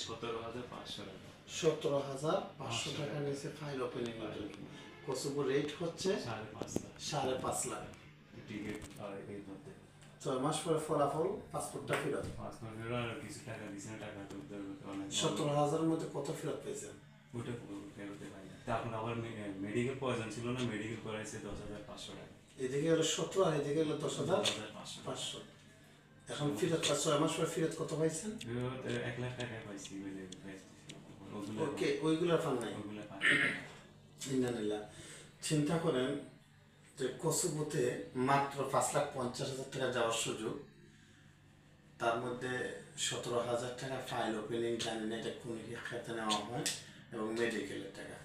17,500 টাকা। 17,500 টাকা নিচে ফাইল ওপেনিং এর জন্য। কসুবো রেট হচ্ছে 5.5 লাখ। 5.5 লাখ। টিকিট আর এই মধ্যে 6 মাস পরে ফলাফল পাসপোর্টটা ফেরত। পাসপোর্ট ফেরত আর কিছু টাকা দিয়েছেন, টাকা তুলতে অনেক 17,000 এর মধ্যে কত ফেরত পেয়েছেন? ওটা ফেরতে পাই না। তারপর আবার মেডিকেল প্রয়োজন ছিল না, মেডিকেল করাইছে 10,500 টাকা। এদিকে হলো 17 আর এদিকে হলো 10,500। এখন ফেরত 6 মাস পরে ফেরত কত পাইছেন? ফেরত 1 লাখ টাকা পাইছি। ওকে, ওইগুলোর ফান নাই। ওগুলো পাই। ইন্নালিল্লাহ। চিন্তা করেন যে কসুবোতে মাত্র 5,50,000 টাকা যাওয়ার সুযোগ, তার মধ্যে 17,000 টাকা ফাইল ওপেনিং, জানি না এটা কোন খাতে নেওয়া হয়, এবং মেডিকেলের টাকা।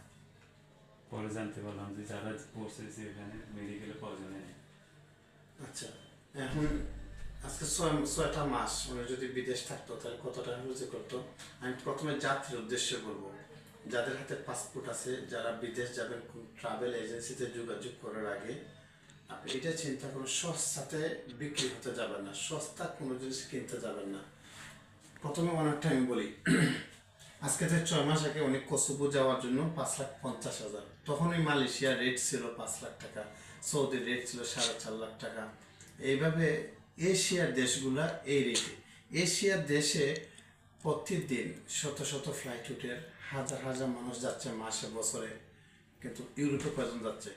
পরে জানতে পারলাম যে যারা পড়ছে এখানে মেডিকেলের প্রয়োজন নেই। আচ্ছা, এখন আজকে 6টা মাস মানে যদি বিদেশ থাকতো তাহলে কত টাকা রুজি করতো? আমি প্রথমে যাত্রীর উদ্দেশ্যে বলবো, যাদের হাতে পাসপোর্ট আছে, যারা বিদেশ যাবেন, ট্রাভেল এজেন্সিতে যোগাযোগ করার আগে আপনি এটা চিন্তা করুন, সস্তাতে বিক্রি হতে যাবেন না, সস্তা কোনো জিনিস কিনতে যাবেন না। প্রথমে অনেকটা আমি বলি, আজকে থেকে 6 মাস আগে অনেক কসুবো যাওয়ার জন্য 5,50,000, তখন ওই মালয়েশিয়ার রেট ছিল 5 লাখ টাকা, সৌদির রেট ছিল 4.5 লাখ টাকা। এইভাবে এশিয়ার দেশগুলা এই রেটে, এশিয়ার দেশে প্রতিদিন শত শত ফ্লাইট উঠের হাজার হাজার মানুষ যাচ্ছে মাসে বছরে, কিন্তু ইউরোপে কজন যাচ্ছে?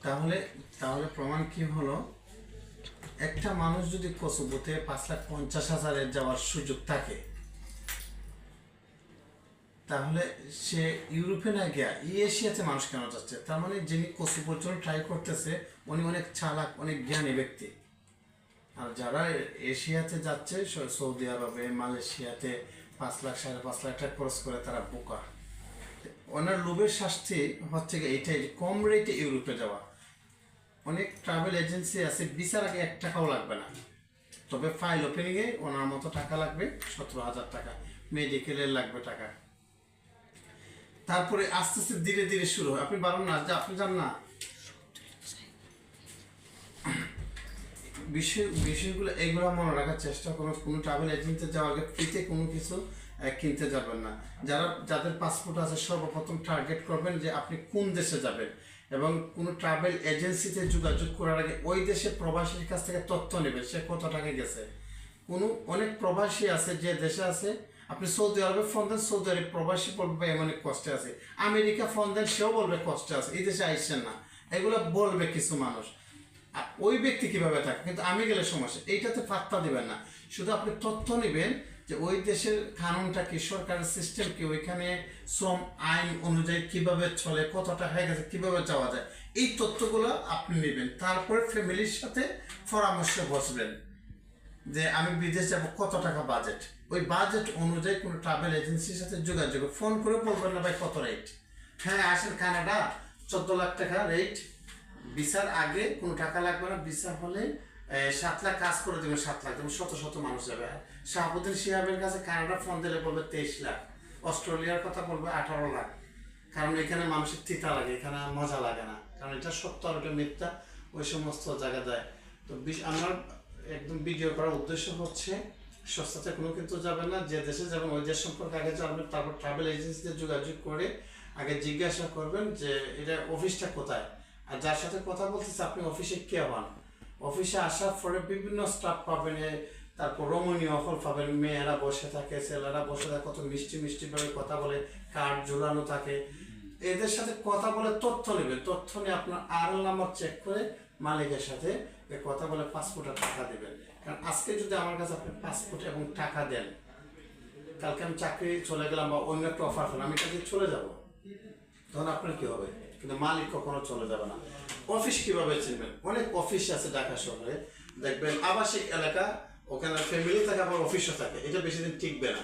তাহলে তাহলে প্রমাণ কি হলো? একটা মানুষ যদি কসুবোতে 5,50,000 যাওয়ার সুযোগ থাকে, তাহলে সে ইউরোপে না গিয়া এশিয়াতে মানুষ কেন যাচ্ছে? তার মানে যিনি কসুবোর জন্য ট্রাই করতেছে উনি অনেক চালাক, অনেক জ্ঞানী ব্যক্তি। আর যারা এশিয়াতে যাচ্ছে, সৌদি আরবে, মালয়েশিয়াতে 5 লাখ 5.5 লাখ টাকা খরচ করে, তারা বোকা। ওনার লোভের শাস্তি হচ্ছে এইটাই, কম রেটে ইউরোপে যাওয়া। অনেক ট্রাভেল এজেন্সি আছে, ভিসার আগে 1 টাকাও লাগবে না, তবে ফাইল ওপেনিংয়ে ওনার মতো টাকা লাগবে 17,000 টাকা, মেডিকেলের লাগবে টাকা। তারপরে আস্তে আস্তে ধীরে ধীরে শুরু হয়। আপনি বারণ না যে আপনি যান না, বিষয়গুলো এগুলো মনে রাখার চেষ্টা করুন। কোনো ট্রাভেল এজেন্সিতে যাওয়ার আগে ফ্রিতে কোনো কিছু কিনতে যাবেন না। যাদের পাসপোর্ট আছে সর্বপ্রথম টার্গেট করবেন যে আপনি কোন দেশে যাবেন, এবং কোনো ট্রাভেল এজেন্সিতে যোগাযোগ করার আগে ওই দেশে প্রবাসীর কাছ থেকে তথ্য নেবেন, সে কত টাকা গেছে। অনেক প্রবাসী আছে যে দেশে আছে, আপনি সৌদি আরবে ফোন দেন, সৌদি আরব প্রবাসী বলবে অনেক কষ্টে আছে, আমেরিকা ফোন দেন, সেও বলবে কষ্টে আছে, এই দেশে আসছেন না, এগুলো বলবে কিছু মানুষ। ওই ব্যক্তি কিভাবে থাকে, কিন্তু আমি গেলে সমস্যা, এইটাতে পাত্তা দিবেন না। শুধু আপনি তথ্য নেবেন যে ওই দেশের কানুনটা কি, সরকারের সিস্টেম কি, ওইখানে শ্রম আইন অনুযায়ী কিভাবে চলে, কত টাকা হয়ে গেছে, কিভাবে যাওয়া যায়, এই তথ্যগুলো আপনি নেবেন। তারপরে ফ্যামিলির সাথে পরামর্শ বসবেন যে আমি বিদেশ যাব, কত টাকা বাজেট, ওই বাজেট অনুযায়ী কোনো ট্রাভেল এজেন্সির সাথে যোগাযোগ, ফোন করে বলবেন না ভাই কত রেট, হ্যাঁ আসেন কানাডা 14 লাখ টাকা রেট, ভিসার আগে কোনো টাকা লাগবে না, ভিসা হলে 7 লাখ কাজ করে দেবেন, 7 লাখ দেবেন, শত শত মানুষ যাবে। শাহাবুদ্দিন শিহাবের কাছে কানাডা ফোন দিলে বলবে 23 লাখ, অস্ট্রেলিয়ার কথা বলবে 18 লাখ, কারণ এখানে মানুষের তিতা লাগে, এখানে মজা লাগে না, কারণ এটা সত্য আর এটা মিথ্যা, ওই সমস্ত জায়গা দেয়। তো আমার একদম ভিডিও করার উদ্দেশ্য হচ্ছে সস্তাতে কোনো কিন্তু যাবেন না, যে দেশে যাবেন ওই দেশ সম্পর্কে আগে জানবেন, তারপর ট্রাভেল এজেন্সিতে যোগাযোগ করে আগে জিজ্ঞাসা করবেন যে এটা অফিসটা কোথায়, আর যার সাথে কথা বলতেছে আপনি অফিসে কে হন। অফিসে আসার পরে বিভিন্ন স্টাফ পাবেন, তারপর রমণীয় হল পাবেন, মেয়েরা বসে থাকে, ছেলেরা বসে থাকে, কত মিষ্টি মিষ্টি ভাবে কথা বলে, কার্ড ঝুলানো থাকে, এদের সাথে কথা বলে তথ্য নেবেন, তথ্য নিয়ে আপনার আরএল নাম্বার চেক করে মালিকের সাথে কথা বলে পাসপোর্টের টাকা দেবেন। কারণ আজকে যদি আমার কাছে আপনি পাসপোর্ট এবং টাকা দেন, কালকে আমি চাকরি চলে গেলাম বা অন্য একটা অফার পেলাম, আমি কাজে চলে যাব, তখন আপনার কি হবে? কিন্তু মালিক কখনো চলে যাবে না। অফিস কিভাবে চিনবেন? অনেক অফিস আছে ঢাকা শহরে, দেখবেন আবাসিক এলাকা, ওখানে ফ্যামিলি থাকে, আবার অফিসও থাকে, এটা বেশি দিন টিকবে না।